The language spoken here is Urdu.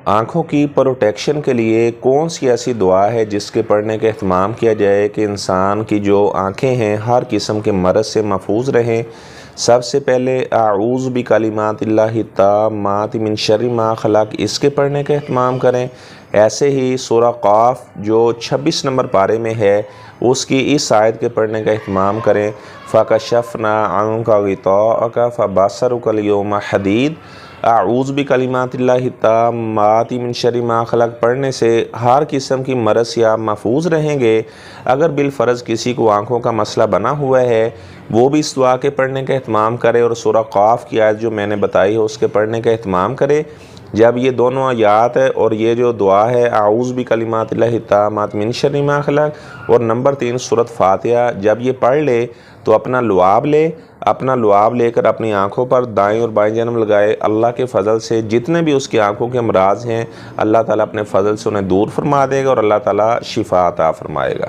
آنکھوں کی پروٹیکشن کے لیے کون سی ایسی دعا ہے جس کے پڑھنے کا اہتمام کیا جائے کہ انسان کی جو آنکھیں ہیں ہر قسم کے مرض سے محفوظ رہیں؟ سب سے پہلے اعوذ بکلمات اللہ التامات من شر ما خلق، اس کے پڑھنے کا اہتمام کریں۔ ایسے ہی سورہ قاف جو 26 نمبر پارے میں ہے اس کی اس آیت کے پڑھنے کا اہتمام کریں۔ فَكَشَفْنَا عَنْكَ غِطَاءَكَ فَبَصَرُكَ الْيَوْمَ حَدِيدٌ۔ اعوذ بکلمات اللہ التامات من شر ما خلق پڑھنے سے ہر قسم کی مرض سے آپ محفوظ رہیں گے۔ اگر بالفرض کسی کو آنکھوں کا مسئلہ بنا ہوا ہے وہ بھی اس دعا کے پڑھنے کا اہتمام کرے اور سورہ قاف کی آیت جو میں نے بتائی ہے اس کے پڑھنے کا اہتمام کرے۔ جب یہ دونوں آیات ہے اور یہ جو دعا ہے اعوذ بکلمات اللہ التامات من شر ما خلق اور نمبر 3 سورۃ فاتحہ، جب یہ پڑھ لے تو اپنا لعاب لے کر اپنی آنکھوں پر دائیں اور بائیں جانب لگائے۔ اللہ کے فضل سے جتنے بھی اس کی آنکھوں کے امراض ہیں اللہ تعالیٰ اپنے فضل سے انہیں دور فرما دے گا اور اللہ تعالیٰ شفا عطا فرمائے گا۔